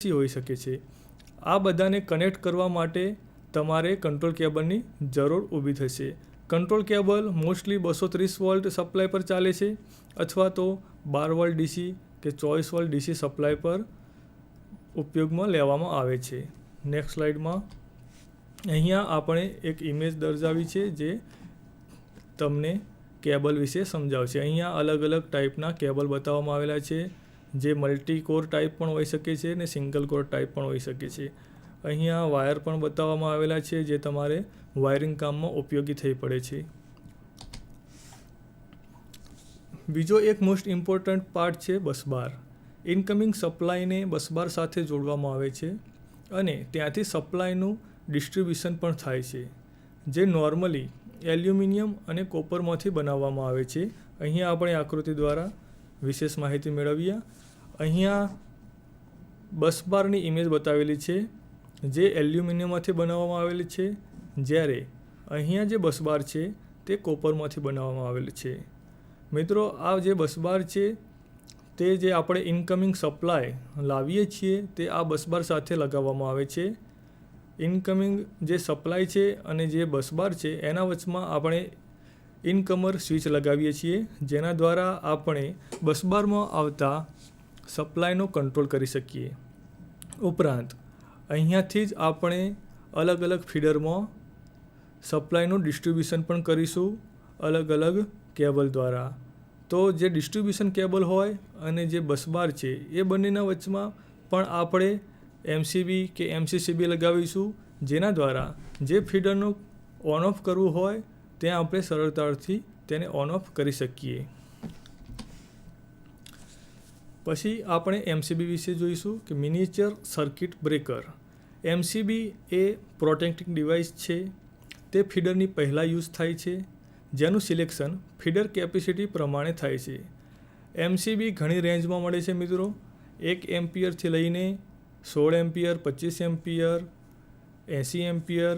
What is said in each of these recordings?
હોઈ શકે છે। આ બધાને કનેક્ટ કરવા માટે તમારે કંટ્રોલ કેબલની જરૂર ઊભી થશે। Control cable mostly 230 volt supply પર ચાલે છે અથવા તો 12 વોલ્ટ ડીસી કે 24 વોલ્ટ ડીસી સપ્લાય પર ઉપયોગમાં લેવામાં આવે છે। નેક્સ્ટ સ્લાઇડમાં અહીંયા આપણે એક ઇમેજ દર્શાવી છે જે તમને કેબલ વિશે સમજાવશે। અહીંયા અલગ અલગ ટાઈપના કેબલ બતાવવામાં આવેલા છે જે મલ્ટી કોર ટાઈપ પણ હોઈ શકે છે અને સિંગલ કોર ટાઈપ પણ હોઈ શકે છે। અહીંયા વાયર પણ બતાવવામાં આવેલા છે જે તમારે વાયરિંગ કામમાં ઉપયોગી થઈ પડે છે। બીજો એક મોસ્ટ ઇમ્પોર્ટન્ટ પાર્ટ છે બસબાર। ઇનકમિંગ સપ્લાયને બસબાર સાથે જોડવામાં આવે છે અને ત્યાંથી સપ્લાયનું ડિસ્ટ્રીબ્યુશન પણ થાય છે જે નોર્મલી એલ્યુમિનિયમ અને કોપરમાંથી બનાવવામાં આવે છે। અહીંયા આપણે આકૃતિ દ્વારા વિશેષ માહિતી મેળવીએ। અહીંયા બસબારની ઇમેજ બતાવેલી છે જે એલ્યુમિનિયમમાંથી બનાવવામાં આવેલી છે, જ્યારે અહીંયા જે બસબાર છે તે કોપરમાંથી બનાવવામાં આવેલી છે। મિત્રો, આ જે બસબાર છે તે જે આપણે ઇનકમિંગ સપ્લાય લાવીએ છીએ તે આ બસબાર સાથે લગાવવામાં આવે છે। ઇનકમિંગ જે સપ્લાય છે અને જે બસબાર છે એના વચમાં આપણે ઇનકમર સ્વિચ લગાવીએ છીએ જેના દ્વારા આપણે બસબારમાં આવતા સપ્લાયનો કંટ્રોલ કરી શકીએ। ઉપરાંત અહીંયાથી જ આપણે અલગ અલગ ફીડરમાં સપ્લાયનું ડિસ્ટ્રીબ્યુશન પણ કરીશું અલગ અલગ કેબલ દ્વારા। તો જે ડિસ્ટ્રીબ્યુશન કેબલ હોય અને જે બસબાર છે એ બંનેના વચમાં પણ આપણે એમસીબી કે એમસીસીબી લગાવીશું જેના દ્વારા જે ફીડરનું ઓન ઓફ કરવું હોય ત્યાં આપણે સરળતાથી તેને ઓન ઓફ કરી શકીએ। પછી આપણે એમસીબી વિશે જોઈશું કે મિનિએચર સર્કિટ બ્રેકર। એમસીબી એ પ્રોટેક્ટિંગ ડિવાઇસ છે। તે ફીડરની પહેલાં યુઝ થાય છે જેનું સિલેક્શન ફીડર કેપેસિટી પ્રમાણે થાય છે। એમસીબી ઘણી રેન્જમાં મળે છે મિત્રો, 1 એમ્પિયરથી લઈને 16 એમ્પિયર, 25 એમ્પિયર, 80 એમ્પિયર,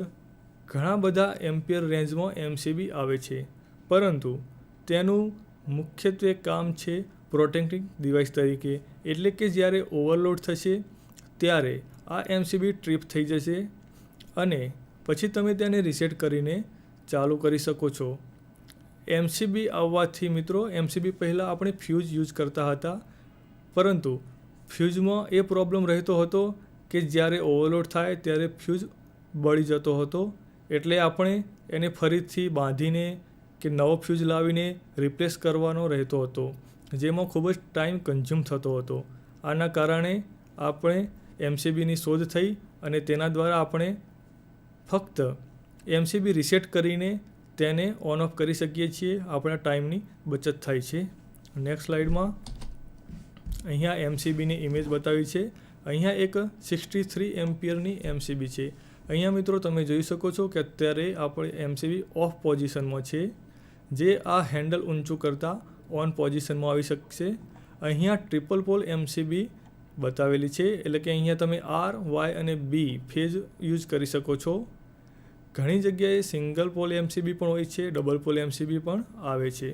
ઘણા બધા એમ્પિયર રેન્જમાં એમસીબી આવે છે, પરંતુ તેનું મુખ્યત્વે કામ છે પ્રોટેક્ટિંગ ડિવાઇસ તરીકે। એટલે કે જ્યારે ઓવરલોડ થશે ત્યારે આ એમસીબી ટ્રીપ થઈ જશે અને પછી તમે તેને રીસેટ કરીને ચાલુ કરી શકો છો। એમસીબી આવવાથી મિત્રો, એમસીબી પહેલાં આપણે ફ્યુઝ યુઝ કરતા હતા, પરંતુ ફ્યુઝમાં એ પ્રોબ્લેમ રહેતો હતો કે જ્યારે ઓવરલોડ થાય ત્યારે ફ્યુઝ બળી જતો હતો, એટલે આપણે એને ફરીથી બાંધીને કે નવો ફ્યુઝ લાવીને રિપ્લેસ કરવાનો રહેતો હતો, જેમાં ખૂબ જ ટાઈમ કન્ઝ્યુમ થતો હતો। આના કારણે આપણે એમસીબીની શોધ થઈ અને તેના દ્વારા આપણે ફક્ત એમસીબી રીસેટ કરીને તેને ઓન ઓફ કરી શકીએ છીએ। આપણા ટાઈમની બચત થાય છે। નેક્સ્ટ સ્લાઇડમાં અહીંયા એમસીબીની ઇમેજ બતાવી છે। અહીંયા એક 63 એમ્પિયરની એમસીબી છે। અહીંયા મિત્રો તમે જોઈ શકો છો કે અત્યારે આપણે એમસીબી ઓફ પોઝિશનમાં છે, જે આ હેન્ડલ ઊંચું કરતાં ઓન પોઝિશનમાં આવી શકશે। અહીંયા ટ્રિપલ પોલ એમસીબી બતાવેલી છે, એટલે કે અહીંયા તમે આર, વાય અને બી ફેઝ યુઝ કરી શકો છો। ઘણી જગ્યાએ સિંગલ પોલ એમસીબી પણ હોય છે, ડબલ પોલ એમસીબી પણ આવે છે।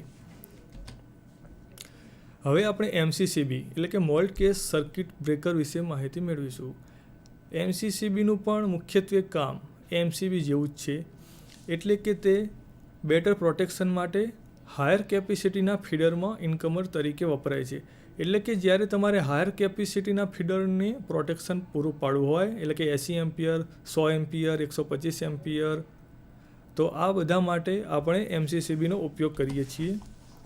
હવે આપણે એમસીસીબી એટલે કે મોલ્ટ કેસ સર્કિટ બ્રેકર વિશે માહિતી મેળવીશું। એમસીસીબીનું પણ મુખ્યત્વે કામ એમસીબી જેવું જ છે, એટલે કે તે બેટર પ્રોટેક્શન માટે હાયર કેપેસિટીના ફીડરમાં ઇનકમર તરીકે વપરાય છે। એટલે કે જ્યારે તમારે હાયર કેપેસિટીના ફીડરને પ્રોટેક્શન પૂરું પાડવું હોય, એટલે કે 80 એમ્પિયર, 100 એમ્પિયર, 125 એમ્પિયર, તો આ બધા માટે આપણે એમસીસીબીનો ઉપયોગ કરીએ છીએ।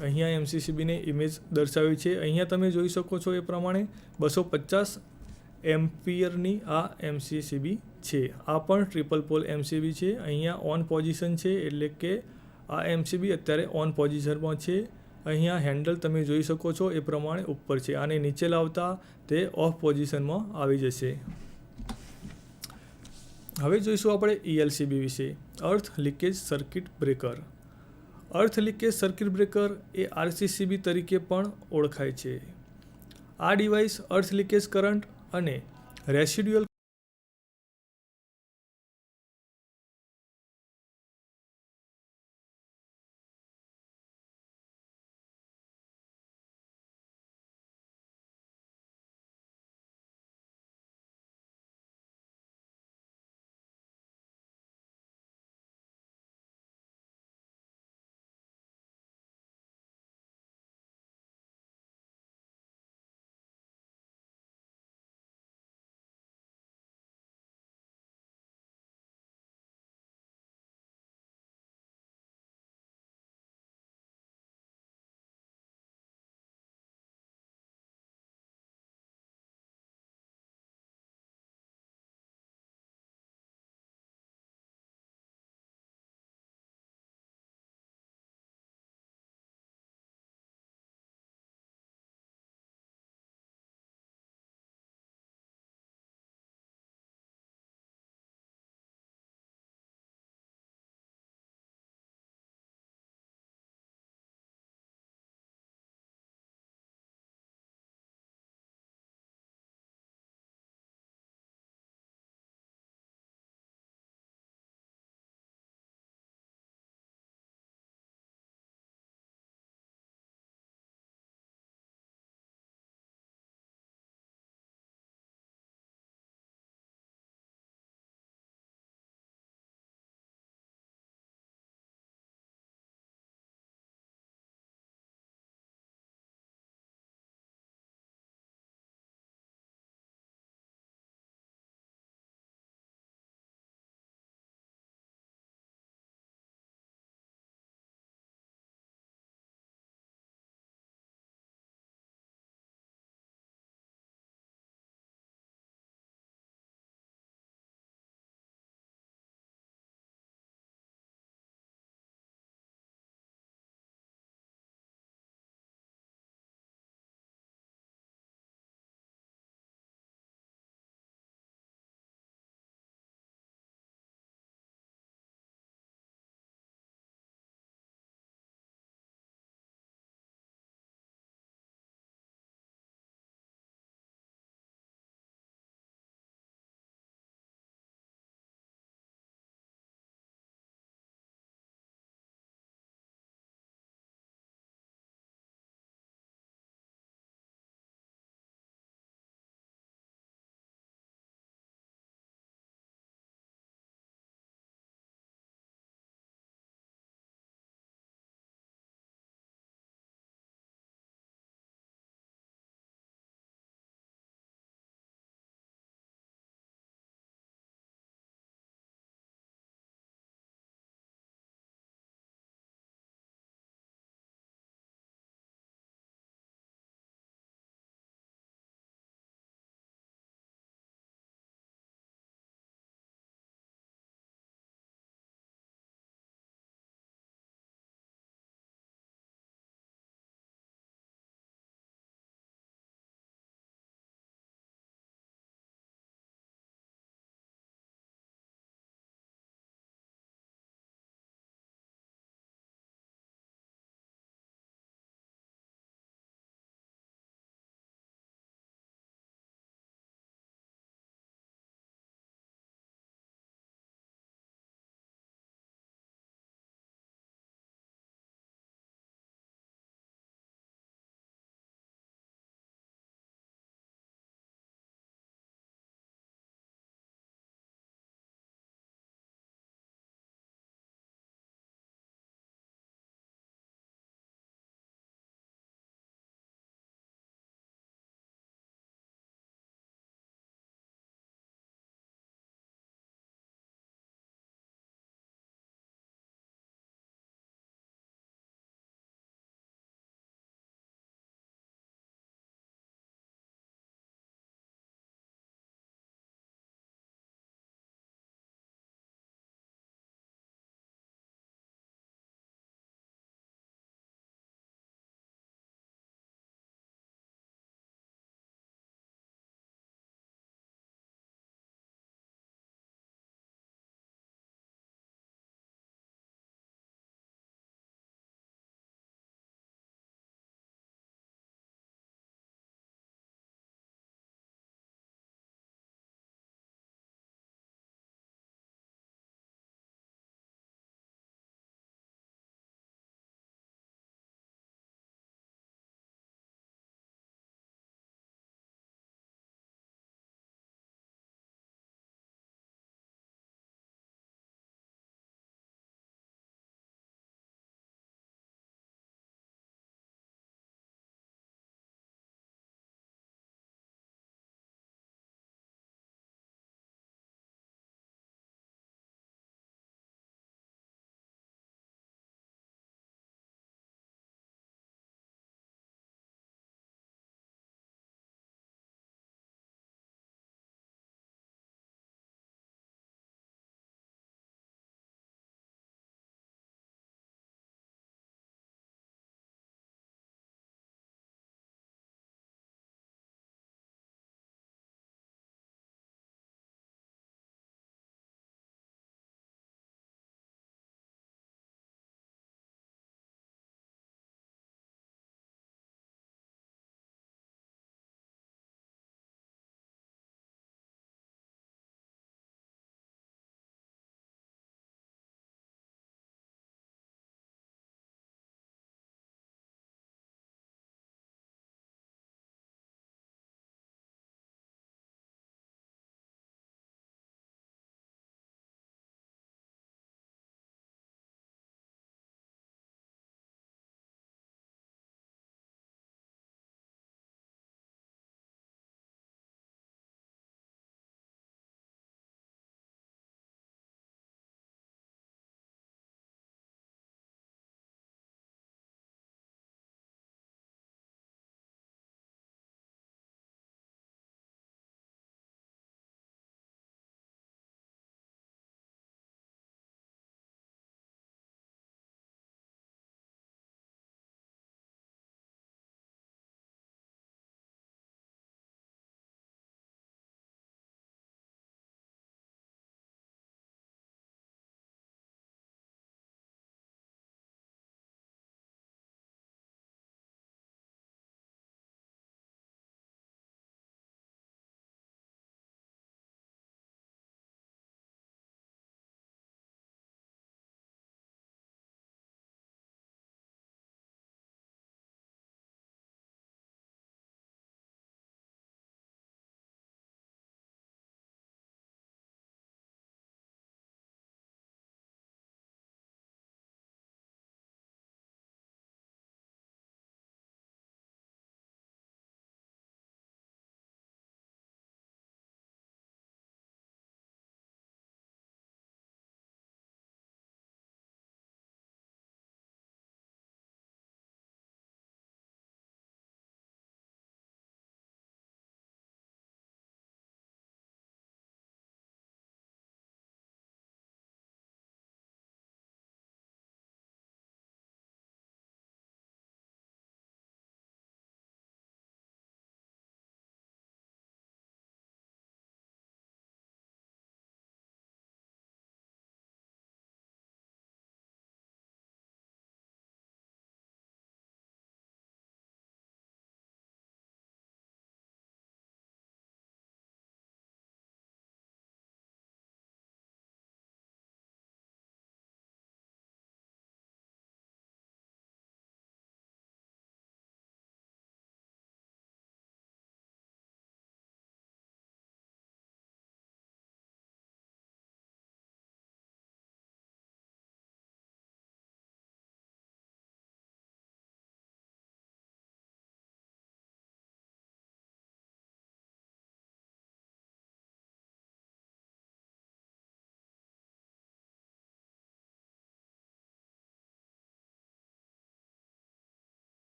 અહીંયા એમસીસીબીની ઇમેજ દર્શાવી છે। અહીંયા તમે જોઈ શકો છો એ પ્રમાણે 250 એમ્પિયરની આ એમસીસીબી છે। આ પણ ટ્રિપલ પોલ એમસીબી છે। અહીંયા ઓન પોઝિશન છે, એટલે કે આ એમસીબી અત્યારે ઓન પોઝિશનમાં છે। અહીંયા હેન્ડલ તમે જોઈ શકો છો એ પ્રમાણે ઉપર છે, આને નીચે લાવતા તે ઓફ પોઝિશનમાં આવી જશે। હવે જોઈશું આપણે ઈએલસીબી વિશે, અર્થ લીકેજ સર્કિટ બ્રેકર। અર્થ લીકેજ સર્કિટ બ્રેકર એ આરસીસીબી તરીકે પણ ઓળખાય છે। આ ડિવાઇસ અર્થ લીકેજ કરંટ અને રેસિડ્યુઅલ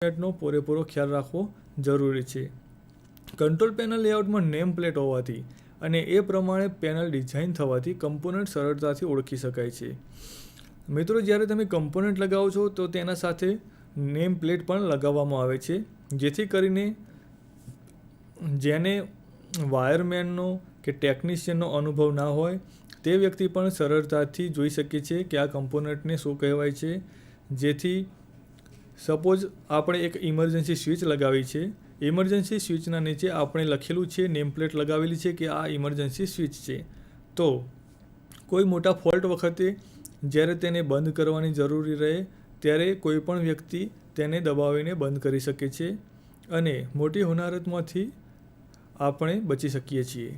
નો પૂરેપૂરો ખ્યાલ રાખવો જરૂરી છે. કંટ્રોલ પેનલ લેઆઉટમાં નેમ પ્લેટ હોવાથી અને એ પ્રમાણે પેનલ ડિઝાઇન થવાથી કમ્પોનન્ટ સરળતાથી ઓળખી શકાય છે. મિત્રો, જ્યારે તમે કમ્પોનન્ટ લગાવો છો તો તેના સાથે નેમ પ્લેટ પણ લગાવવામાં આવે છે, જેથી કરીને જેને વાયરમેનનો કે ટેકનિશિયનનો અનુભવ ના હોય તે વ્યક્તિ પણ સરળતાથી જોઈ શકે છે કે આ કમ્પોનન્ટને શું કહેવાય છે. જેથી સપોઝ આપણે એક ઇમરજન્સી સ્વિચ લગાવી છે, ઇમરજન્સી સ્વિચના નીચે આપણે લખેલું છે, નેમ પ્લેટ લગાવેલી છે કે આ ઇમરજન્સી સ્વિચ છે. તો કોઈ મોટા ફોલ્ટ વખતે જ્યારે તેને બંધ કરવાની જરૂરી રહે ત્યારે કોઈ પણ વ્યક્તિ તેને દબાવીને બંધ કરી શકે છે અને મોટી હોનારતમાંથી આપણે બચી શકીએ છીએ.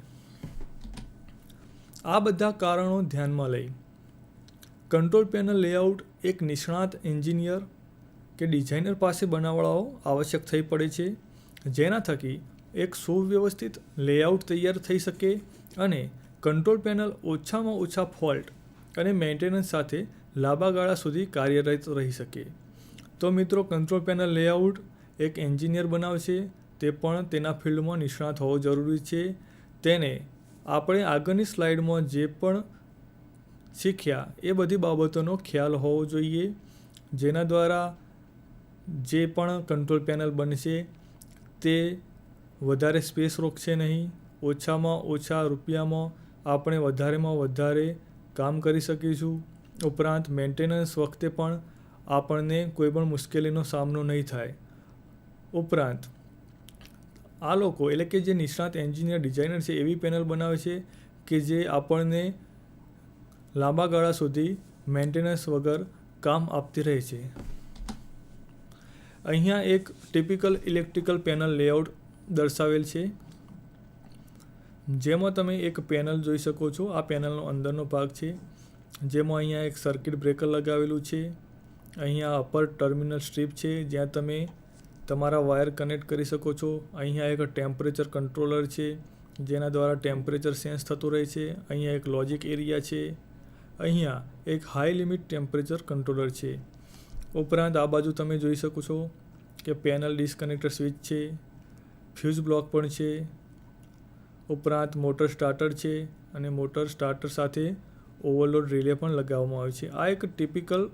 આ બધા કારણો ધ્યાનમાં લઈ કંટ્રોલ પેનલ લેઆઉટ એક નિષ્ણાત એન્જિનિયર કે ડિઝાઇનર પાસે બનાવડાઓ આવશ્યક થઈ પડે છે, જેના થકી એક સુવ્યવસ્થિત લેઆઉટ તૈયાર થઈ શકે અને કંટ્રોલ પેનલ ઓછામાં ઓછા ફોલ્ટ અને મેન્ટેનન્સ સાથે લાંબા ગાળા સુધી કાર્યરત રહી શકે. તો મિત્રો, કંટ્રોલ પેનલ લેઆઉટ એક એન્જિનિયર બનાવશે તે પણ તેના ફિલ્ડમાં નિષ્ણાત હોવો જરૂરી છે. તેને આપણે આગળની સ્લાઇડમાં જે પણ શીખ્યા એ બધી બાબતોનો ખ્યાલ હોવો જોઈએ, જેના દ્વારા જે પણ કંટ્રોલ પેનલ બનશે તે વધારે સ્પેસ રોકશે નહીં, ઓછામાં ઓછા રૂપિયામાં આપણે વધારેમાં વધારે કામ કરી શકીશું. ઉપરાંત મેન્ટેનન્સ વખતે પણ આપણને કોઈ પણ મુશ્કેલીનો સામનો નહીં થાય. ઉપરાંત આ લોકો એટલે કે જે નિષ્ણાત એન્જિનિયર ડિઝાઇનર છે એવી પેનલ બનાવે છે કે જે આપણને લાંબા ગાળા સુધી મેન્ટેનન્સ વગર કામ આપતી રહે છે. અહીંયા એક ટિપિકલ ઇલેક્ટ્રિકલ પેનલ લેઆઉટ દર્શાવેલ છે, જેમાં તમે એક પેનલ જોઈ શકો છો. આ પેનલનો અંદરનો ભાગ છે, જેમાં અહીંયા એક સર્કિટ બ્રેકર લગાવેલું છે. અહીંયા અપર ટર્મિનલ સ્ટ્રીપ છે, જ્યાં તમે તમારા વાયર કનેક્ટ કરી શકો છો. અહીંયા એક ટેમ્પરેચર કંટ્રોલર છે, જેના દ્વારા ટેમ્પરેચર સેન્સ થતું રહે છે. અહીંયા એક લોજિક એરિયા છે. અહીંયા એક હાઈ લિમિટ ટેમ્પરેચર કંટ્રોલર છે. ઉપરાંત આ બાજુ તમે જોઈ શકો છો કે પેનલ ડિસ્કનેક્ટર સ્વિચ છે, ફ્યુઝ બ્લોક પણ છે. ઉપરાંત મોટર સ્ટાર્ટર છે અને મોટર સ્ટાર્ટર સાથે ઓવરલોડ રિલે પણ લગાવવામાં આવે છે. આ એક ટિપિકલ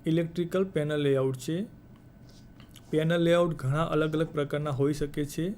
ઇલેક્ટ્રિકલ પેનલ લેઆઉટ છે. પેનલ લેઆઉટ ઘણા અલગ અલગ પ્રકારના હોઈ શકે છે.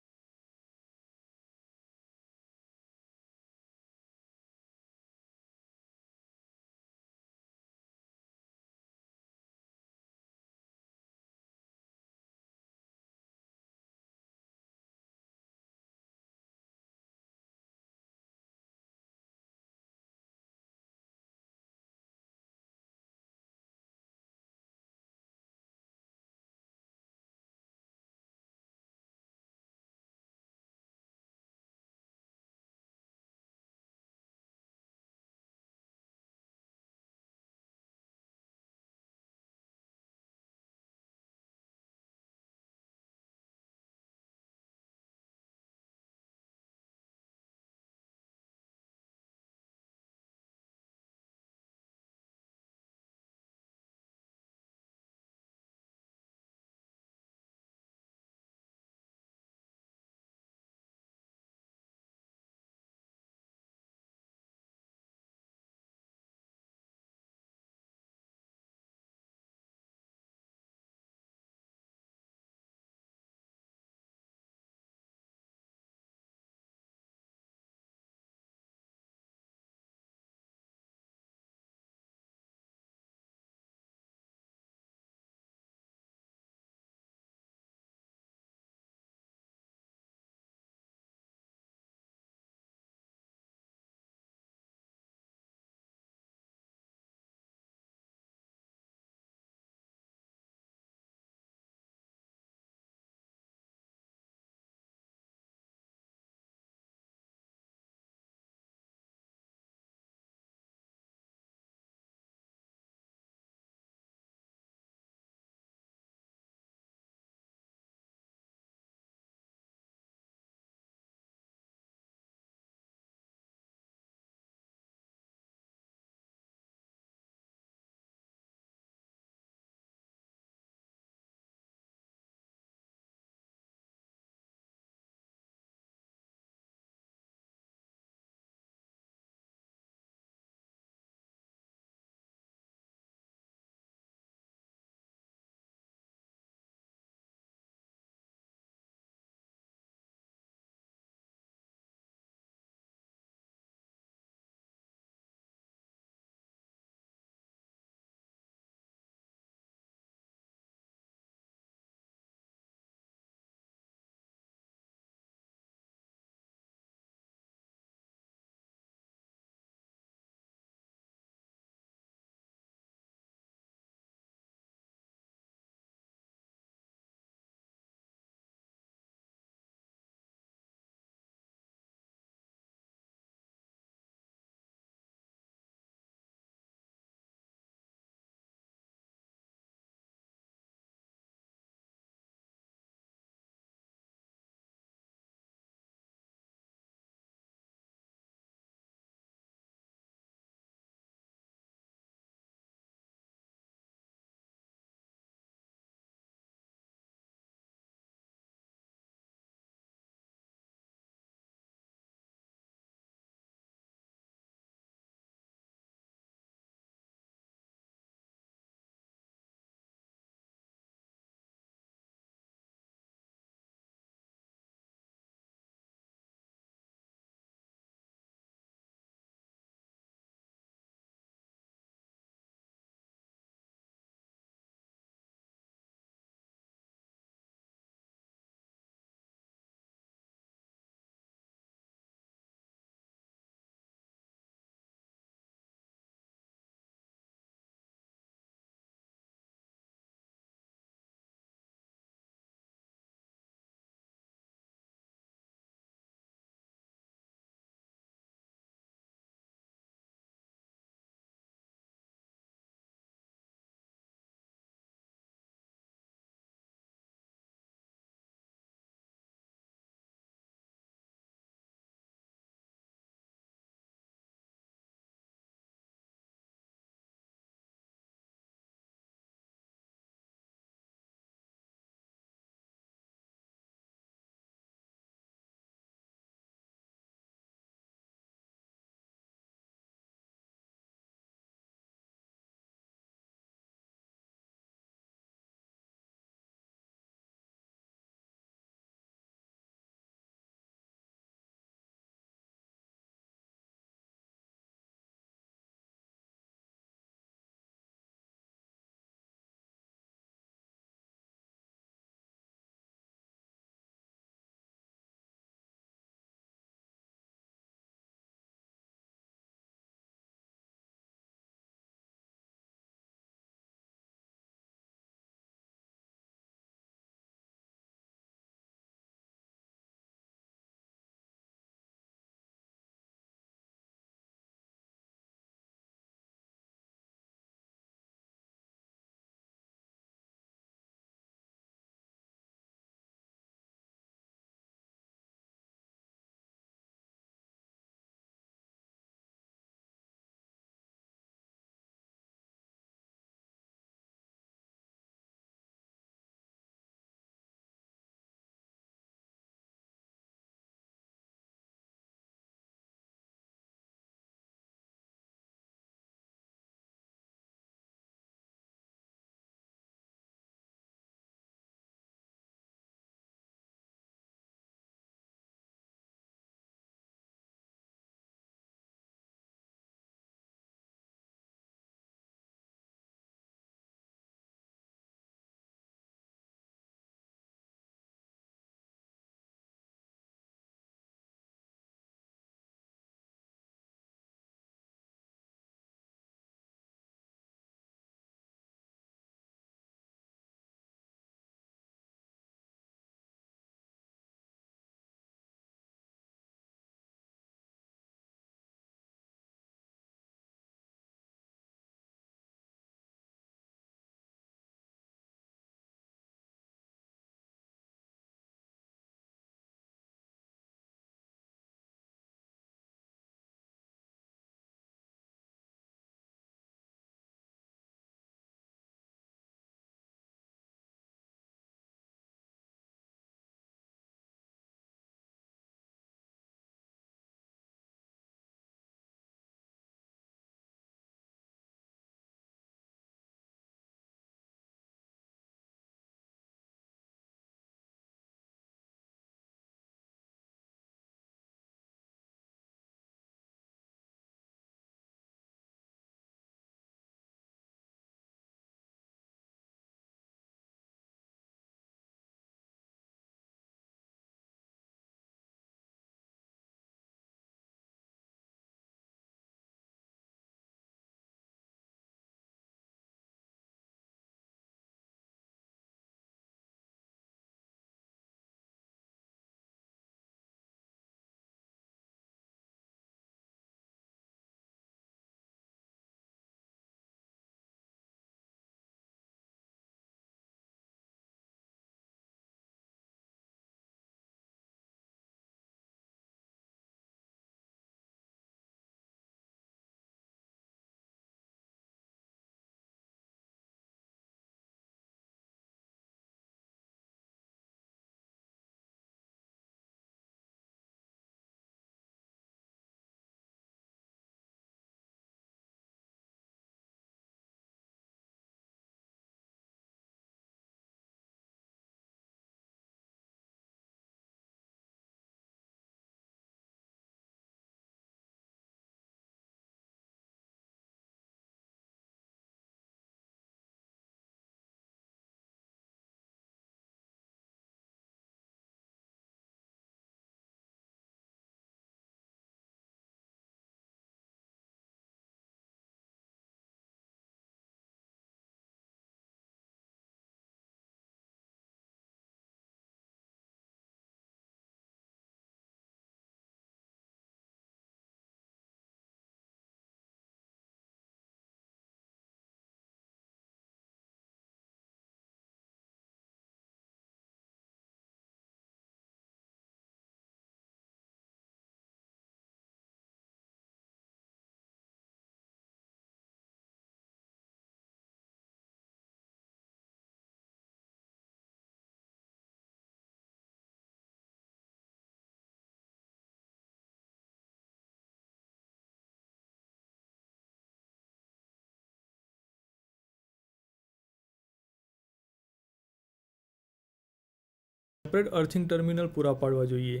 સેપરેટ અર્થિંગ ટર્મિનલ પૂરા પાડવા જોઈએ.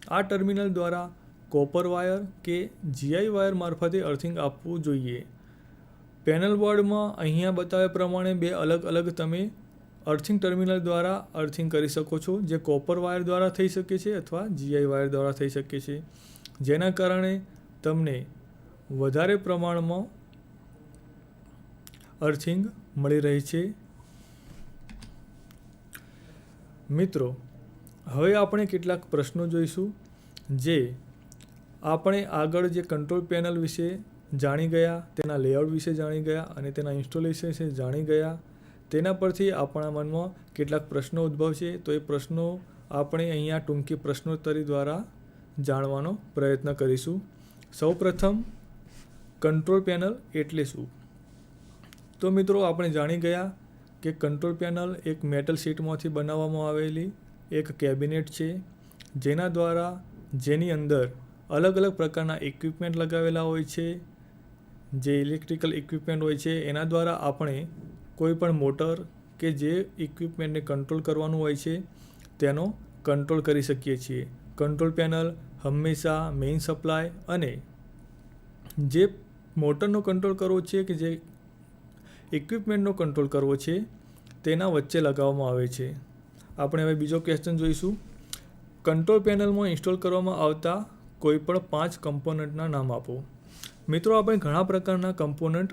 આ ટર્મિનલ દ્વારા કોપર વાયર કે જીઆઈ વાયર મારફતે અર્થિંગ આપવું જોઈએ. પેનલ બોર્ડમાં અહીંયા બતાવ્યા પ્રમાણે બે અલગ અલગ તમે અર્થિંગ ટર્મિનલ દ્વારા અર્થિંગ કરી શકો છો, જે કોપર વાયર દ્વારા થઈ શકે છે અથવા જીઆઈ વાયર દ્વારા થઈ શકે છે, જેના કારણે તમને વધારે પ્રમાણમાં અર્થિંગ મળી રહી છે. મિત્રો, હવે આપણે કેટલાક પ્રશ્નો જોઈશું, જે આપણે આગળ જે કંટ્રોલ પેનલ વિશે જાણી ગયા, તેના લેઆઉટ વિશે જાણી ગયા અને તેના ઇન્સ્ટોલેશન વિશે જાણી ગયા. તેના પરથી આપણા મનમાં કેટલાક પ્રશ્નો ઉદ્ભવશે, તો એ પ્રશ્નો આપણે અહીંયા ટૂંકી પ્રશ્નોત્તરી દ્વારા જાણવાનો પ્રયત્ન કરીશું. સૌપ્રથમ, કંટ્રોલ પેનલ એટલે શું? તો મિત્રો, આપણે જાણી ગયા કે કંટ્રોલ પેનલ એક મેટલ શીટમાંથી બનાવવામાં આવેલી એક કેબિનેટ છે, જેની અંદર અલગ અલગ પ્રકારના ઇક્વિપમેન્ટ લગાવેલા હોય છે. જે ઇલેક્ટ્રિકલ ઇક્વિપમેન્ટ હોય છે એના દ્વારા આપણે કોઈ પણ મોટર કે જે ઇક્વિપમેન્ટને કંટ્રોલ કરવાનું હોય છે તેનો કંટ્રોલ કરી શકીએ છીએ. કંટ્રોલ પેનલ હંમેશા મેઇન સપ્લાય અને જે મોટરનો કંટ્રોલ કરવો છે કે જે ઇક્વિપમેન્ટનો કંટ્રોલ કરવો છે તેના વચ્ચે લગાવવામાં આવે છે. આપણે હવે બીજો ક્વેશ્ચન જોઈશું. કંટ્રોલ પેનલમાં ઇન્સ્ટોલ કરવામાં આવતા કોઈપણ 5 કમ્પોનન્ટના નામ આપો. મિત્રો, આપણે ઘણા પ્રકારના કમ્પોનન્ટ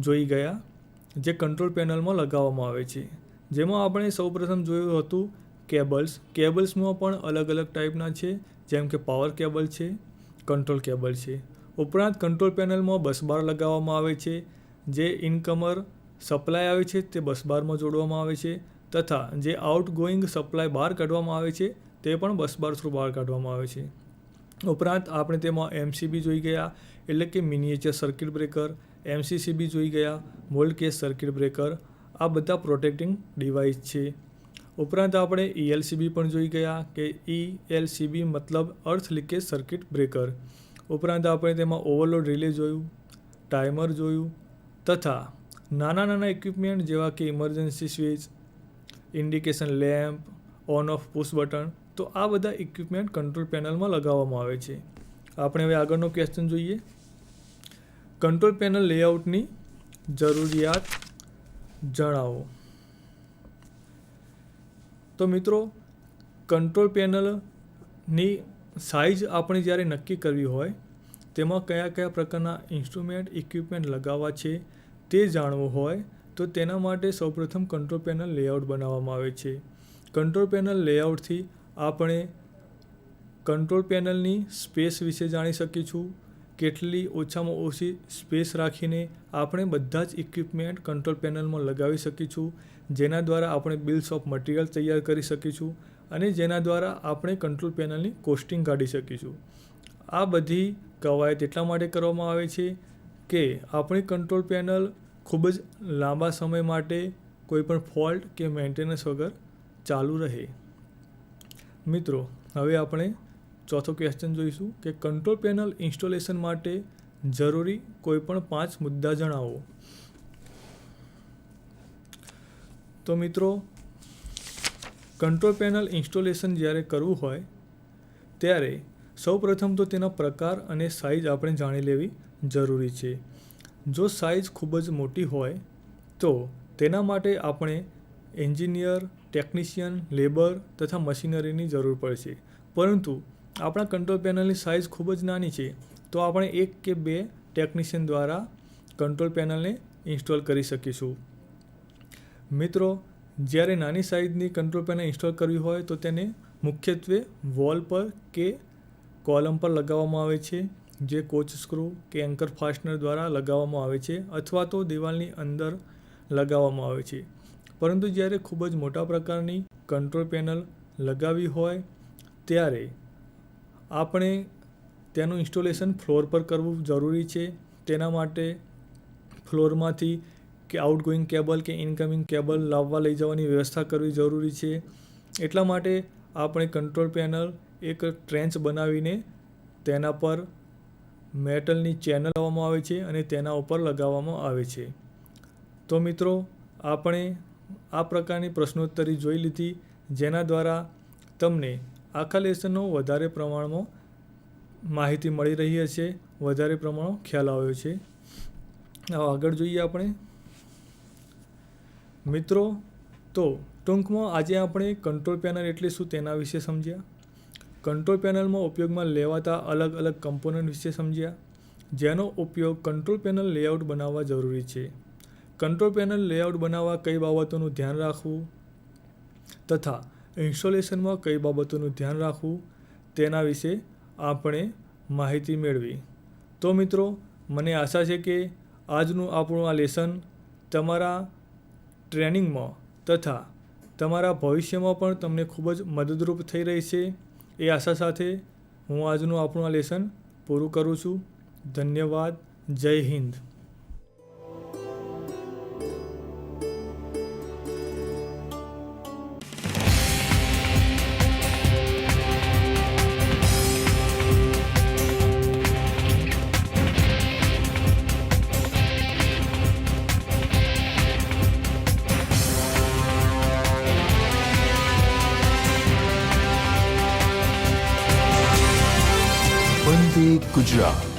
જોઈ ગયા જે કંટ્રોલ પેનલમાં લગાવવામાં આવે છે, જેમાં આપણે સૌપ્રથમ જોયું હતું કેબલ્સ. કેબલ્સમાં પણ અલગ અલગ ટાઈપના છે, જેમ કે પાવર કેબલ છે, કંટ્રોલ કેબલ છે. ઉપરાંત કંટ્રોલ પેનલમાં બસબાર લગાવવામાં આવે છે, જે ઇનકમર સપ્લાય આવે છે તે બસબારમાં જોડવામાં આવે છે, તથા જે આઉટગોઈંગ સપ્લાય બહાર કાઢવામાં આવે છે તે પણ બસબાર થ્રુ બહાર કાઢવામાં આવે છે. ઉપરાંત આપણે તેમાં એમસીબી જોઈ ગયા, એટલે કે મિનિએચર સર્કિટ બ્રેકર, એમસીસીબી જોઈ ગયા, મોલ્ડ કેસ સર્કિટ બ્રેકર. આ બધા પ્રોટેક્ટિંગ ડિવાઇસ છે. ઉપરાંત આપણે ઈએલસીબી પણ જોઈ ગયા, કે ઈએલસીબી મતલબ અર્થ લીકેજ સર્કિટ બ્રેકર. ઉપરાંત આપણે તેમાં ઓવરલોડ રિલે જોયું, ટાઈમર જોયું, તથા નાના નાના ઇક્વિપમેન્ટ જેવા કે emergency switch, indication lamp, on of push button. તો આ બધા ઇક્વિપમેન્ટ કંટ્રોલ પેનલમાં લગાવવામાં આવે છે. આપણે હવે આગળનો ક્વેશ્ચન જોઈએ. કંટ્રોલ પેનલ લેઆઉટની જરૂરિયાત જણાવો. તો મિત્રો, કંટ્રોલ પેનલની સાઇઝ આપણે જ્યારે નક્કી કરવી હોય તેમાં કયા કયા પ્રકારના ઇન્સ્ટ્રુમેન્ટ ઇક્વિપમેન્ટ લગાવવા છે તે જાણવું હોય તો તેના માટે સૌપ્રથમ કંટ્રોલ પેનલ લેઆઉટ બનાવવામાં આવે છે. કંટ્રોલ પેનલ લેઆઉટથી આપણે કંટ્રોલ પેનલની સ્પેસ વિશે જાણી શકીશું. કેટલી ઓછામાં ઓછી સ્પેસ રાખીને આપણે બધા જ ઇક્વિપમેન્ટ કંટ્રોલ પેનલમાં લગાવી શકીશું, જેના દ્વારા આપણે બિલ્સ ઓફ મટીરિયલ તૈયાર કરી શકીશું અને જેના દ્વારા આપણે કંટ્રોલ પેનલની કોસ્ટિંગ કાઢી શકીશું. આ બધી કવાયત એટલા માટે કરવામાં આવે છે કે આપણી કંટ્રોલ પેનલ ખૂબ જ લાંબા સમય માટે કોઈપણ ફોલ્ટ કે મેન્ટેનન્સ વગર ચાલુ રહે. મિત્રો, હવે આપણે ચોથો ક્વેશ્ચન જોઈશું કે કંટ્રોલ પેનલ ઇન્સ્ટોલેશન માટે જરૂરી કોઈપણ 5 મુદ્દા જણાવો. તો મિત્રો, કંટ્રોલ પેનલ ઇન્સ્ટોલેશન જ્યારે કરવું હોય ત્યારે સૌપ્રથમ તો તેના પ્રકાર અને સાઇઝ આપણે જાણી લેવી જરૂરી છે. જો સાઇઝ ખૂબ જ મોટી હોય તો તેના માટે આપણે એન્જિનિયર, ટેકનિશિયન, લેબર તથા મશીનરીની જરૂર પડશે. પરંતુ આપણા કંટ્રોલ પેનલની સાઇઝ ખૂબ જ નાની છે તો આપણે 1 કે 2 ટેકનિશિયન દ્વારા કંટ્રોલ પેનલને ઇન્સ્ટોલ કરી શકીશું. મિત્રો, જ્યારે નાની સાઇઝની કંટ્રોલ પેનલ ઇન્સ્ટોલ કરવી હોય તો તેને મુખ્યત્વે વોલ પર કે કોલમ પર લગાવવામાં આવે છે, જે કોચ સ્ક્રૂ કે એન્કર ફાસ્ટનર દ્વારા લગાવવામાં આવે છે અથવા તો દિવાલની અંદર લગાવવામાં આવે છે. પરંતુ જ્યારે ખૂબ જ મોટા પ્રકારની કંટ્રોલ પેનલ લગાવવી હોય ત્યારે આપણે તેનું ઇન્સ્ટોલેશન ફ્લોર પર કરવું જરૂરી છે. તેના માટે ફ્લોરમાંથી કે આઉટગોઈંગ કેબલ કે ઇનકમિંગ કેબલ લાવવા લઈ જવાની વ્યવસ્થા કરવી જરૂરી છે. એટલા માટે આપણે કંટ્રોલ પેનલ એક ટ્રેન્ચ બનાવીને તેના પર મેટલની ચેનલ લાવવામાં આવે છે અને તેના ઉપર લગાવવામાં આવે છે. તો મિત્રો, આપણે આ પ્રકારની પ્રશ્નોત્તરી જોઈ લીધી, જેના દ્વારા તમને આખા લેસનનો વધારે પ્રમાણમાં માહિતી મળી રહી હશે, વધારે પ્રમાણમાં ખ્યાલ આવ્યો છે. આગળ જોઈએ આપણે મિત્રો. તો ટૂંકમાં આજે આપણે કંટ્રોલ પેનલ એટલે શું તેના વિશે સમજ્યા. કંટ્રોલ પેનલમાં ઉપયોગમાં લેવાતા અલગ અલગ કમ્પોનન્ટ વિશે સમજ્યા, જેનો ઉપયોગ કંટ્રોલ પેનલ લેઆઉટ બનાવવા જરૂરી છે. કંટ્રોલ પેનલ લેઆઉટ બનાવવા કઈ બાબતોનું ધ્યાન રાખવું તથા ઇન્સ્ટોલેશનમાં કઈ બાબતોનું ધ્યાન રાખવું તેના વિશે આપણે માહિતી મેળવી. તો મિત્રો, મને આશા છે કે આજનું આપણું આ લેસન તમારા ટ્રેનિંગમાં તથા તમારા ભવિષ્યમાં પણ તમને ખૂબ જ મદદરૂપ થઈ રહી છે. એ આશા સાથે હું આજનું આપણું આ લેસન પૂરું કરું છું. ધન્યવાદ. જય હિન્દ. વંદે ગુજરાત.